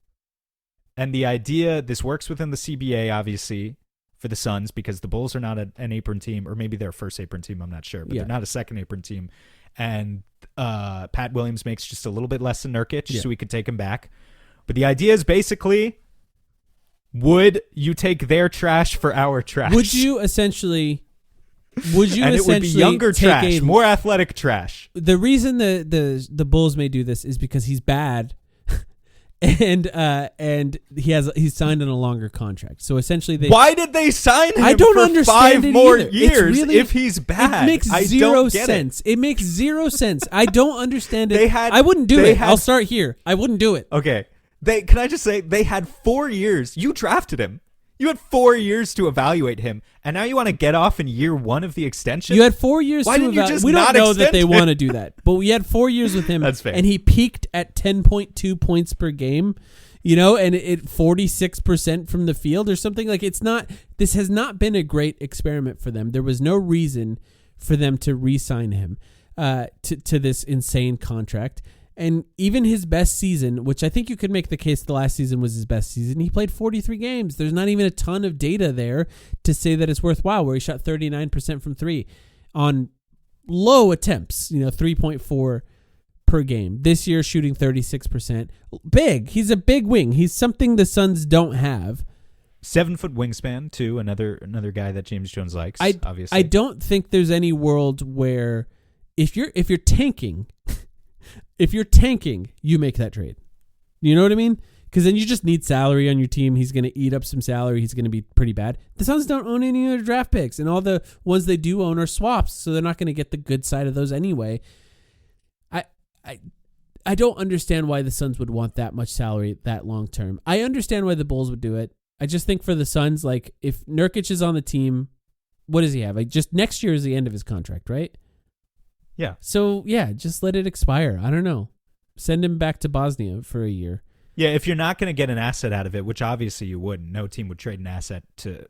And the idea, this works within the CBA, obviously, for the Suns, because the Bulls are not an apron team, or maybe their first apron team, I'm not sure, but they're not a second apron team. And Pat Williams makes just a little bit less than Nurkic, so we could take him back. But the idea is basically, would you take their trash for our trash? Would you essentially... and it would be younger trash, more athletic trash. The reason the Bulls may do this is because he's bad, and he's signed on a longer contract. So essentially, why did they sign him? I don't for understand 5 more either. years really, if he's bad. It makes zero sense. It makes zero sense. I don't understand it. I wouldn't do it. I'll start here. I wouldn't do it. Okay. Can I just say they had 4 years. You drafted him. You had 4 years to evaluate him, and now you want to get off in year 1 of the extension? You had 4 years Why to didn't you just We not don't know that they extend want to him? do that, but we had 4 years with him. That's fair. And he peaked at 10.2 points per game, and it 46% from the field or something. Like, this has not been a great experiment for them. There was no reason for them to re-sign him to this insane contract. And even his best season, which I think you could make the case the last season was his best season, he played 43 games. There's not even a ton of data there to say that it's worthwhile, where he shot 39% from three on low attempts, 3.4 per game. This year, shooting 36%. Big. He's a big wing. He's something the Suns don't have. 7-foot wingspan, too. Another guy that James Jones likes, obviously. I don't think there's any world where if you're tanking... If you're tanking, you make that trade. You know what I mean? Because then you just need salary on your team. He's going to eat up some salary. He's going to be pretty bad. The Suns don't own any other draft picks, and all the ones they do own are swaps, so they're not going to get the good side of those anyway. I don't understand why the Suns would want that much salary that long term. I understand why the Bulls would do it. I just think for the Suns, like, if Nurkic is on the team, what does he have? Like, just next year is the end of his contract, right? Yeah. So, yeah, just let it expire. I don't know. Send him back to Bosnia for a year. Yeah, if you're not going to get an asset out of it, which obviously you wouldn't, no team would trade an asset to,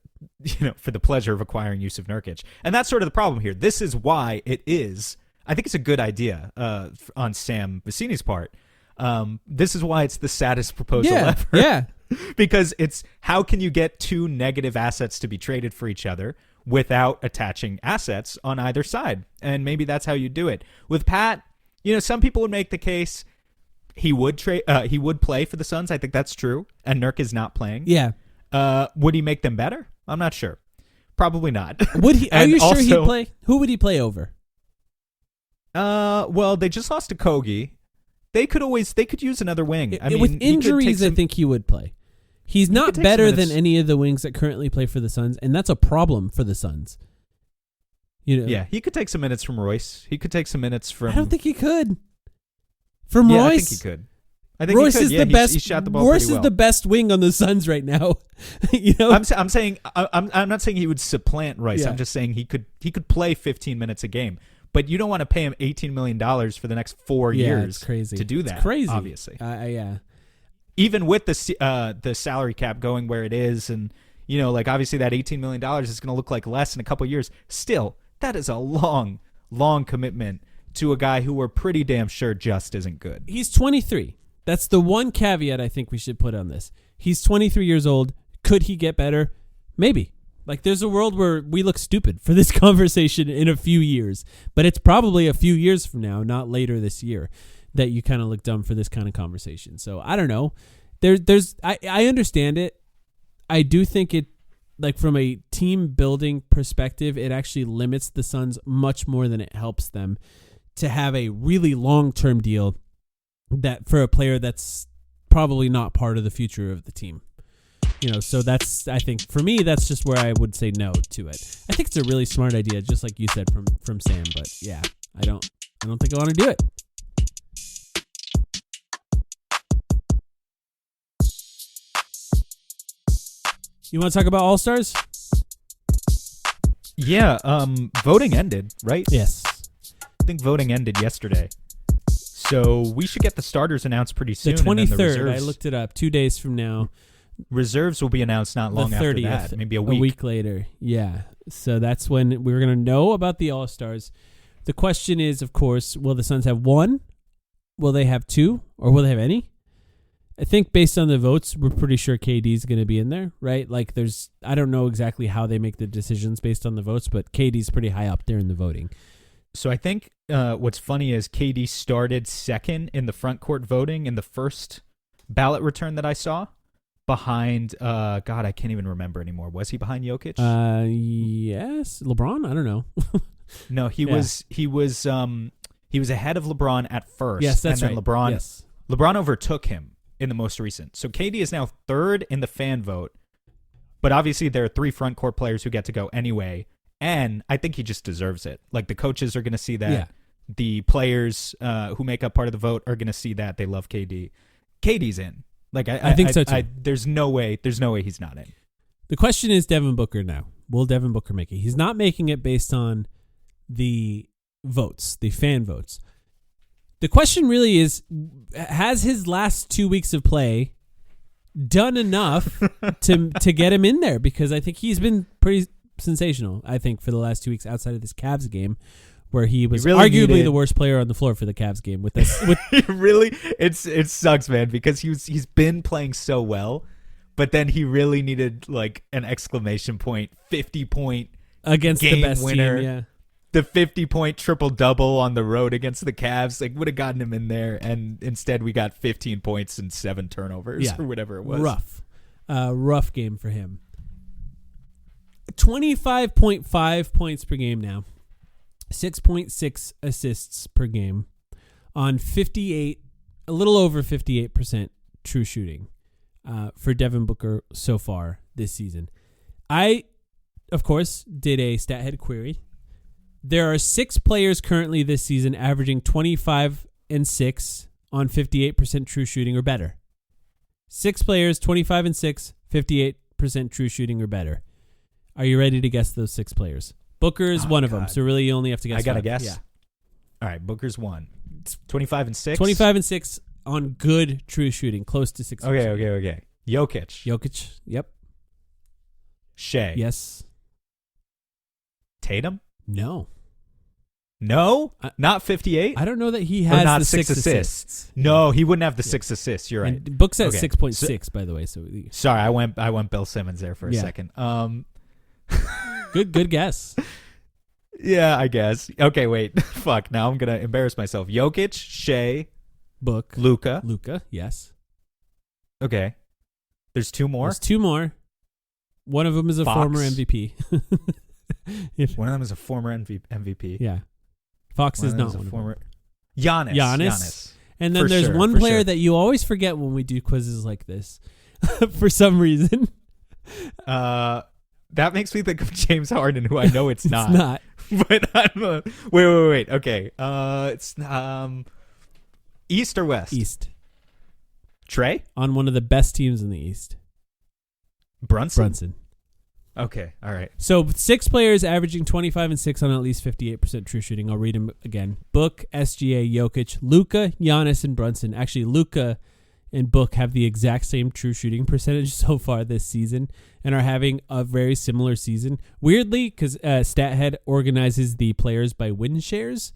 for the pleasure of acquiring Yusuf Nurkic. And that's sort of the problem here. This is why it is, I think it's a good idea on Sam Vecini's part. This is why it's the saddest proposal ever. Yeah. Because it's, how can you get two negative assets to be traded for each other without attaching assets on either side? And maybe that's how you do it. With Pat, some people would make the case he would play for the Suns. I think that's true. And Nurk is not playing. Yeah. Would he make them better? I'm not sure. Probably not. Would he? Are And you sure also- he'd play? Who would he play over? Well, they just lost to Kogi. They could use another wing. I mean, With he could injuries, take some- I think he would play. He's not could take better some than minutes. any of the wings that currently play for the Suns, and that's a problem for the Suns. You know, Yeah, he could take some minutes from Royce. He could take some minutes from. I don't think he could. From Yeah, Royce, I think he could. I think Royce he could. is Yeah, the best. He shot the ball Royce pretty well. is the best wing on the Suns right now. You know, I'm saying I'm not saying he would supplant Royce. Yeah. I'm just saying he could play 15 minutes a game. But you don't want to pay him $18 million for the next 4 yeah, years it's crazy. to do that. It's crazy, Obviously. Yeah. Even with the salary cap going where it is, and like obviously that $18 million is going to look like less in a couple of years. Still, that is a long commitment to a guy who we're pretty damn sure just isn't good. He's 23. That's the one caveat I think we should put on this. He's 23 years old. Could he get better? Maybe. Like, there's a world where we look stupid for this conversation in a few years, but it's probably a few years from now, not later this year, that you kind of look dumb for this kind of conversation. So I don't know. I understand it. I do think it, like, from a team building perspective, it actually limits the Suns much more than it helps them to have a really long-term deal that for a player that's probably not part of the future of the team. So that's, I think, for me, that's just where I would say no to it. I think it's a really smart idea, just like you said from Sam, but yeah, I don't think I want to do it. You want to talk about All-Stars? Yeah, voting ended, right? Yes. I think voting ended yesterday. So we should get the starters announced pretty The soon. and then 23rd, I reserves- looked it up, 2 days from now. Reserves will be announced not long The after 30th, that, maybe a week. later. Yeah. So that's when we're going to know about the All-Stars. The question is, of course, will the Suns have one? Will they have two? Or will they have any? I think based on the votes, we're pretty sure KD is going to be in there, right? Like, I don't know exactly how they make the decisions based on the votes, but KD's pretty high up there in the voting. So I think what's funny is KD started second in the front court voting in the first ballot return that I saw, behind God, I can't even remember anymore. Was he behind Jokic? Yes, LeBron. I don't know. No, he was ahead of LeBron at first. Yes, that's and then right. LeBron overtook him in the most recent. So KD is now third in the fan vote, but obviously there are 3 front court players who get to go anyway. And I think he just deserves it. Like, the coaches are going to see that. Yeah. The players who make up part of the vote are going to see that. They love KD. KD's in. Like, I think so too. There's no way he's not in. The question is Devin Booker now. Will Devin Booker make it? He's not making it based on the votes, the fan votes. The question really is, has his last 2 weeks of play done enough to get him in there? Because I think he's been pretty sensational, I think, for the last 2 weeks outside of this Cavs game, where he was arguably the worst player on the floor for the Cavs game. With this, really, it sucks, man, because he's been playing so well, but then he really needed like an exclamation point, 50-point against game the best winner. team, yeah. The 50-point triple-double on the road against the Cavs, like, would have gotten him in there, and instead we got 15 points and 7 turnovers or whatever it was. Rough game for him. 25.5 points per game now. 6.6 assists per game on a little over 58% true shooting for Devin Booker so far this season. I, of course, did a stat head query. There are 6 players currently this season averaging 25 and 6 on 58% true shooting or better. 6 players, 25 and 6, 58% true shooting or better. Are you ready to guess those 6 players? Booker is one of them, so really you only have to guess. I gotta 5. guess. Yeah. All right, Booker's 1. 25 and 6. 25 and 6 on good true shooting, close to 6. Okay. Jokic. Yep. Shea. Yes. Tatum. No. Not 58. I don't know that he has not the 6 6 assists. No, he wouldn't have the 6 assists. You're right. And Book's at Okay. 6.6, by the way. So Sorry, I went Bill Simmons there for a second. good guess. Yeah, I guess. Okay, wait. Fuck. Now I'm gonna embarrass myself. Jokic, Shea, Book, Luka. yes. Okay. There's 2 more. There's 2 more. One of them is a Fox. former MVP. One of them is a former MVP. Yeah. Fox is not a one former. of them. Giannis. And then For there's sure, one for player sure. that you always forget when we do quizzes like this for some reason. That makes me think of James Harden, who I know it's not. It's not. But I don't know. Wait. Okay. It's East or West? East. Trey? On one of the best teams in the East. Brunson. Okay. All right. So 6 players averaging 25 and 6 on at least 58% true shooting. I'll read them again. Book, SGA, Jokic, Luka, Giannis, and Brunson. Actually, Luka and Book have the exact same true shooting percentage so far this season and are having a very similar season. Weirdly, because StatHead organizes the players by win shares,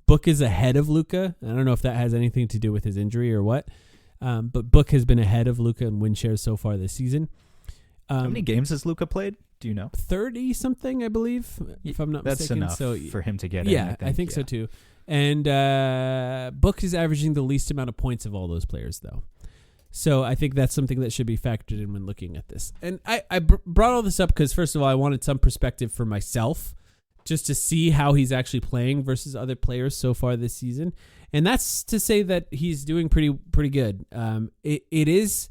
Book is ahead of Luka. I don't know if that has anything to do with his injury or what, but Book has been ahead of Luka in win shares so far this season. How many games has Luka played? Do you know? 30 something, I believe, if I'm not That's mistaken. enough So for him to get in. yeah, I think so too. And Book is averaging the least amount of points of all those players, though. So I think that's something that should be factored in when looking at this. And I brought all this up because, first of all, I wanted some perspective for myself just to see how he's actually playing versus other players so far this season. And that's to say that he's doing pretty good. It is,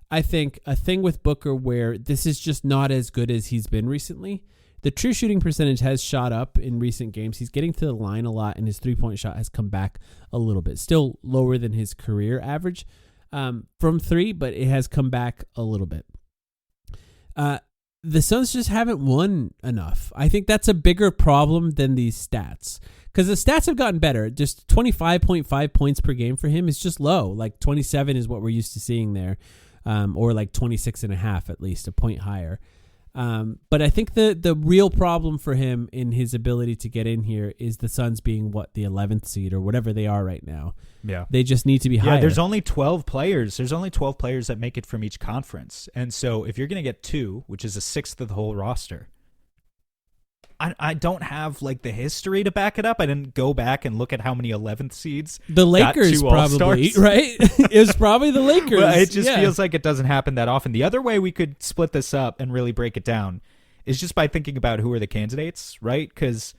I think, a thing with Booker where this is just not as good as he's been recently. The true shooting percentage has shot up in recent games. He's getting to the line a lot, and his three-point shot has come back a little bit. Still lower than his career average from 3, but it has come back a little bit. The Suns just haven't won enough. I think that's a bigger problem than these stats. Because the stats have gotten better. Just 25.5 points per game for him is just low. Like 27 is what we're used to seeing there. Or like 26.5 at least, a point higher. But I think the real problem for him in his ability to get in here is the Suns being the 11th seed or whatever they are right now. Yeah. They just need to be higher. Yeah, there's only 12 players. There's only 12 players that make it from each conference. And so if you're going to get 2, which is a sixth of the whole roster, I don't have like the history to back it up. I didn't go back and look at how many 11th seeds. The Lakers probably, right? It was probably the Lakers. Well, it just feels like it doesn't happen that often. The other way we could split this up and really break it down is just by thinking about who are the candidates, right? Because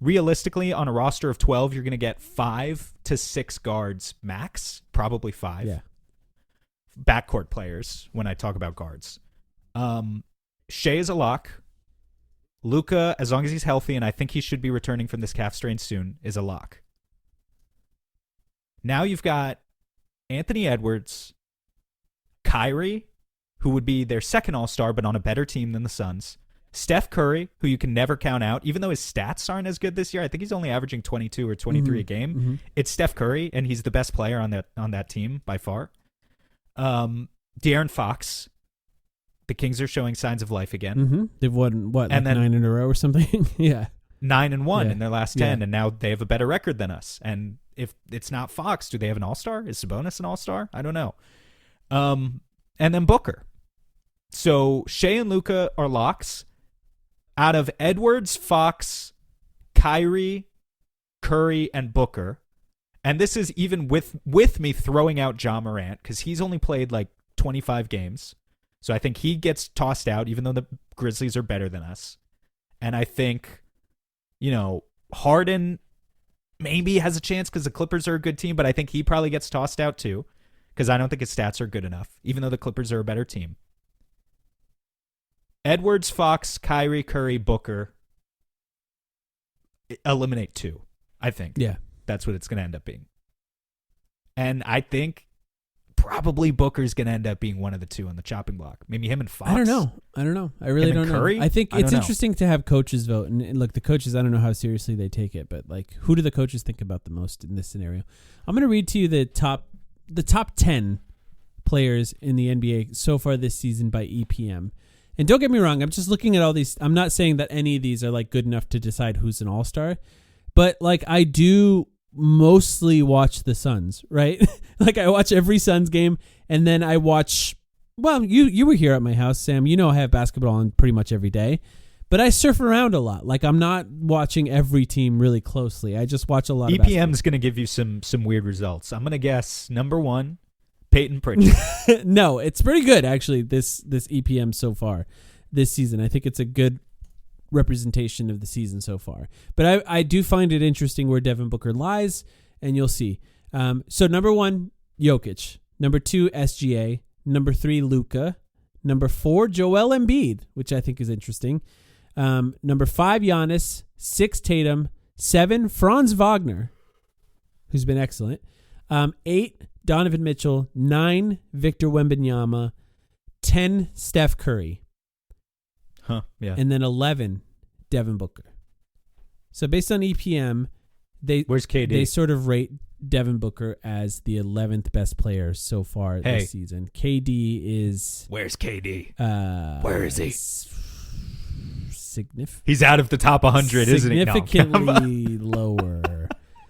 realistically, on a roster of 12, you're going to get 5 to 6 guards max, probably 5. Yeah. Backcourt players when I talk about guards. Shea is a lock. Luka, as long as he's healthy, and I think he should be returning from this calf strain soon, is a lock. Now you've got Anthony Edwards, Kyrie, who would be their second all-star but on a better team than the Suns, Steph Curry, who you can never count out, even though his stats aren't as good this year. I think he's only averaging 22 or 23 a game. Mm-hmm. It's Steph Curry, and he's the best player on that team by far. De'Aaron Fox. The Kings are showing signs of life again. Mm-hmm. They've won, like 9 in a row or something? Yeah. 9-1 in their last 10, and now they have a better record than us. And if it's not Fox, do they have an all-star? Is Sabonis an all-star? I don't know. And then Booker. So Shea and Luka are locks. Out of Edwards, Fox, Kyrie, Curry, and Booker, and this is even with me throwing out Ja Morant, because he's only played like 25 games. So I think he gets tossed out, even though the Grizzlies are better than us. And I think, Harden maybe has a chance because the Clippers are a good team, but I think he probably gets tossed out too because I don't think his stats are good enough, even though the Clippers are a better team. Edwards, Fox, Kyrie, Curry, Booker. Eliminate 2, I think. Yeah. That's what it's going to end up being. And I think probably Booker's going to end up being one of the 2 on the chopping block. Maybe him and Fox. I don't know. I really don't Curry? know. I think it's interesting to have coaches vote. And look, the coaches, I don't know how seriously they take it, but like, who do the coaches think about the most in this scenario? I'm going to read to you the top 10 players in the NBA so far this season by EPM. And don't get me wrong, I'm just looking at all these. I'm not saying that any of these are like good enough to decide who's an all-star, but like I do mostly watch the Suns, right? Like I watch every Suns game, and then I watch. Well, you were here at my house, Sam. You know I have basketball on pretty much every day, but I surf around a lot. Like I'm not watching every team really closely. I just watch a lot. EPM is going to give you some weird results. I'm going to guess number 1, Peyton Pritchard. No, it's pretty good actually. This EPM so far. this season. I think it's a good representation of the season so far. But I do find it interesting where Devin Booker lies, and you'll see. So number 1, Jokic. Number 2, SGA. Number 3, Luka. Number 4, Joel Embiid, which I think is interesting. Number 5, Giannis. 6, Tatum. 7, Franz Wagner, who's been excellent. 8, Donovan Mitchell. 9, Victor Wembanyama. 10, Steph Curry. Huh, yeah. And then 11, Devin Booker. So based on EPM, where's KD? They sort of rate Devin Booker as the 11th best player so far this season. KD is... Where's KD? Where is he? He's out of the top 100, isn't he? Significantly lower.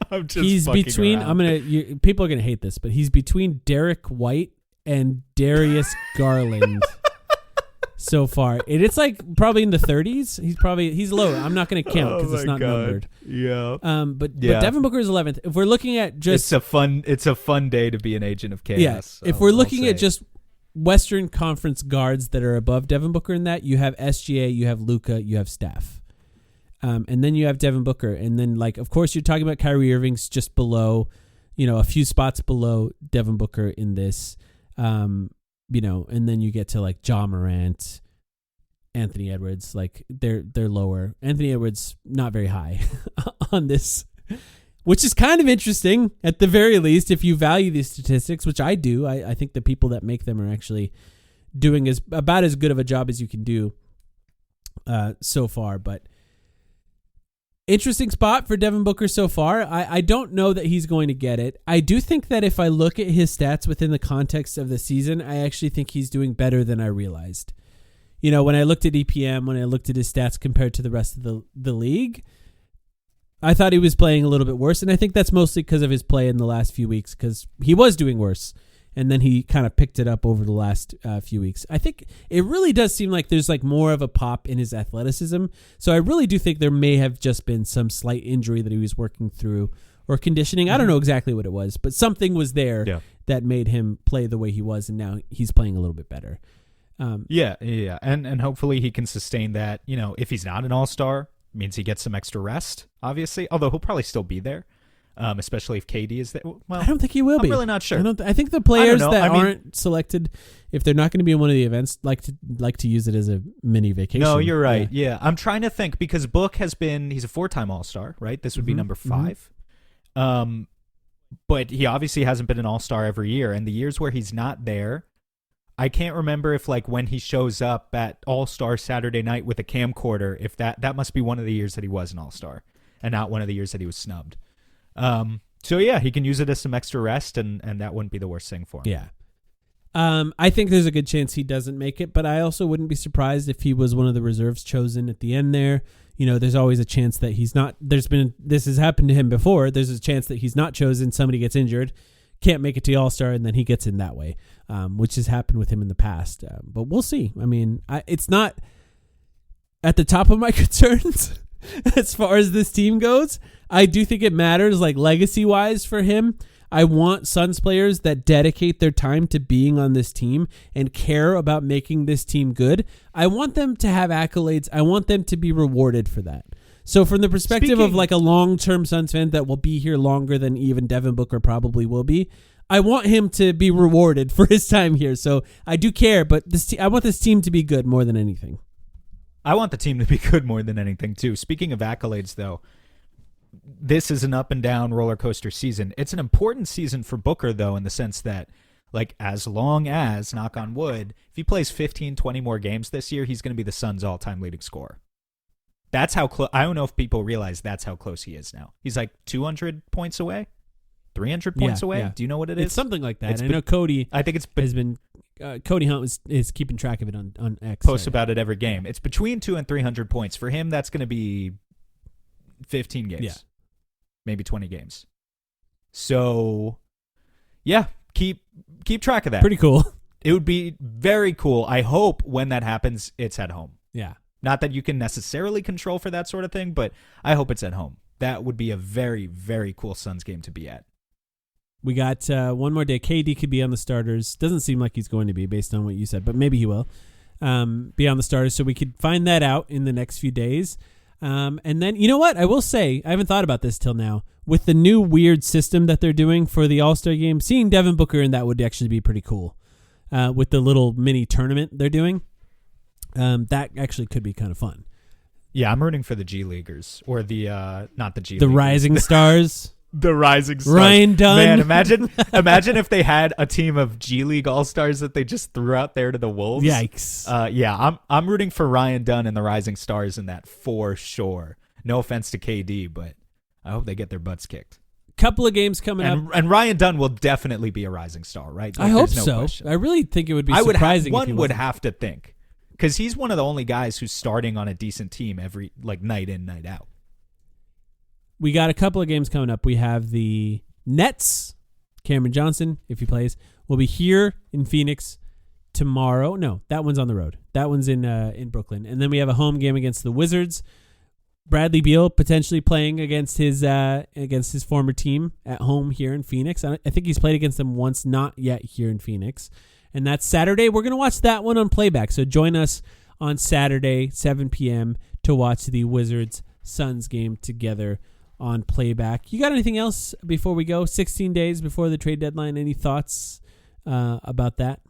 I'm just he's between... around. People are going to hate this, but he's between Derek White and Darius Garland. So far, it's like probably in the 30s. He's lower. I'm not going to count because it's not numbered. Yeah. But Devin Booker is 11th. If we're looking at just it's a fun day to be an agent of chaos. Yeah. If we're looking at just Western Conference guards that are above Devin Booker in that, you have SGA, you have Luka, you have Steph, and then you have Devin Booker, and then of course you're talking about Kyrie Irving's just below, a few spots below Devin Booker in this. And then you get to Ja Morant, Anthony Edwards, they're lower. Anthony Edwards not very high on this, which is kind of interesting at the very least if you value these statistics, which I do. I think the people that make them are actually doing about as good of a job as you can do so far. But interesting spot for Devin Booker so far. I don't know that he's going to get it. I do think that if I look at his stats within the context of the season, I actually think he's doing better than I realized. When I looked at EPM, when I looked at his stats compared to the rest of the league, I thought he was playing a little bit worse. And I think that's mostly because of his play in the last few weeks, because he was doing worse. And then he kind of picked it up over the last few weeks. I think it really does seem like there's more of a pop in his athleticism. So I really do think there may have just been some slight injury that he was working through or conditioning. I don't know exactly what it was, but something was there that made him play the way he was. And now he's playing a little bit better. Yeah. And hopefully he can sustain that. If he's not an all-star, it means he gets some extra rest, obviously, although he'll probably still be there. Especially if KD is there. Well, I don't think he will be. I'm really not sure. I think the players aren't selected, if they're not going to be in one of the events, like to use it as a mini vacation. No, you're right. Yeah. I'm trying to think because Book he's a 4-time All-Star, right? This would be number 5. But he obviously hasn't been an All-Star every year, and the years where he's not there, I can't remember if when he shows up at All-Star Saturday night with a camcorder, if that must be one of the years that he was an All-Star and not one of the years that he was snubbed. So yeah, he can use it as some extra rest, and that wouldn't be the worst thing for him. Yeah. I think there's a good chance he doesn't make it, but I also wouldn't be surprised if he was one of the reserves chosen at the end there. There's always a chance that he's not. This has happened to him before. There's a chance that he's not chosen. Somebody gets injured, can't make it to All-Star, and then he gets in that way, which has happened with him in the past. But we'll see. I mean, it's not at the top of my concerns as far as this team goes. I do think it matters, legacy-wise for him. I want Suns players that dedicate their time to being on this team and care about making this team good. I want them to have accolades. I want them to be rewarded for that. So from the perspective of a long-term Suns fan that will be here longer than even Devin Booker probably will be, I want him to be rewarded for his time here. So I do care, but I want this team to be good more than anything. I want the team to be good more than anything, too. Speaking of accolades, though, this is an up and down roller coaster season. It's an important season for Booker, though, in the sense that, as long as, knock on wood, if he plays 15, 20 more games this year, he's going to be the Suns' all-time leading scorer. That's how close. I don't know if people realize that's how close he is now. He's 200 points away, 300 points away. Yeah. Do you know what it is? It's something like that. I know Cody. I think has been. Cody Hunt is keeping track of it on X. Posts about it every game. It's between 200 and 300 points. For him, that's going to be 15 games, maybe 20 games. So, yeah, keep track of that. Pretty cool. It would be very cool. I hope when that happens, it's at home. Yeah. Not that you can necessarily control for that sort of thing, but I hope it's at home. That would be a very, very cool Suns game to be at. We got one more day. KD could be on the starters. Doesn't seem like he's going to be based on what you said, but maybe he will. be on the starters, so we could find that out in the next few days. And then, you know what? I will say, I haven't thought about this till now. With the new weird system that they're doing for the All-Star game, seeing Devin Booker in that would actually be pretty cool. With the little mini tournament they're doing, that actually could be kind of fun. Yeah, I'm rooting for the G Leaguers, or the not the G the Leaguers. Rising Stars. The Rising Stars. Ryan Dunn. Man, imagine if they had a team of G League All-Stars that they just threw out there to the Wolves. Yikes. Yeah, I'm rooting for Ryan Dunn and the Rising Stars in that for sure. No offense to KD, but I hope they get their butts kicked. Couple of games coming up. And Ryan Dunn will definitely be a Rising Star, right? I hope there's no so. question. I really think it would be surprising. One would have to think. Because he's one of the only guys who's starting on a decent team every night in, night out. We got a couple of games coming up. We have the Nets. Cameron Johnson, if he plays, will be here in Phoenix tomorrow. No, that one's on the road. That one's in Brooklyn. And then we have a home game against the Wizards. Bradley Beal potentially playing against his former team at home here in Phoenix. I think he's played against them once, not yet here in Phoenix. And that's Saturday. We're going to watch that one on playback. So join us on Saturday, 7 p.m. to watch the Wizards-Suns game together on playback. You got anything else before we go? 16 days before the trade deadline. Any thoughts about that?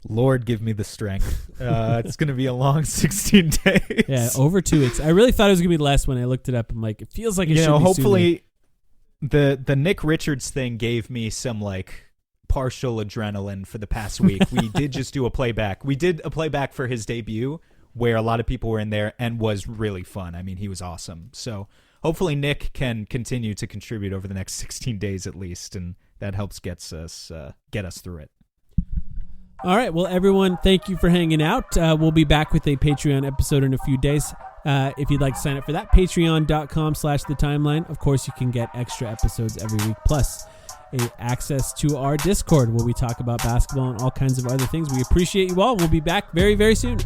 Lord, give me the strength. It's going to be a long 16 days. Yeah, over 2 weeks. I really thought it was going to be less when I looked it up. I'm like, it feels like it should be hopefully sooner. the Nick Richards thing gave me some partial adrenaline for the past week. We did just do a playback. We did a playback for his debut where a lot of people were in there and was really fun. I mean, he was awesome. So hopefully Nick can continue to contribute over the next 16 days at least, and that helps get us through it. All right. Well, everyone, thank you for hanging out. We'll be back with a Patreon episode in a few days. If you'd like to sign up for that, patreon.com/thetimeline. Of course, you can get extra episodes every week, plus access to our Discord where we talk about basketball and all kinds of other things. We appreciate you all. We'll be back very, very soon.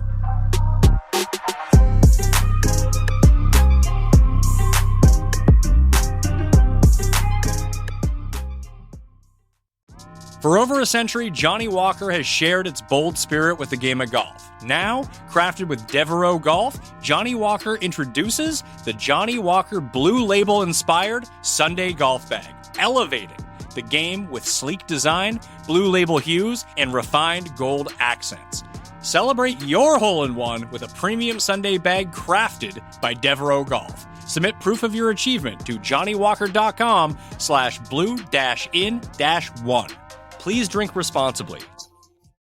For over a century, Johnny Walker has shared its bold spirit with the game of golf. Now, crafted with Devereaux Golf, Johnny Walker introduces the Johnny Walker Blue Label-inspired Sunday Golf Bag, elevating the game with sleek design, Blue Label hues, and refined gold accents. Celebrate your hole-in-one with a premium Sunday bag crafted by Devereaux Golf. Submit proof of your achievement to johnnywalker.com/blue-in-1. Please drink responsibly.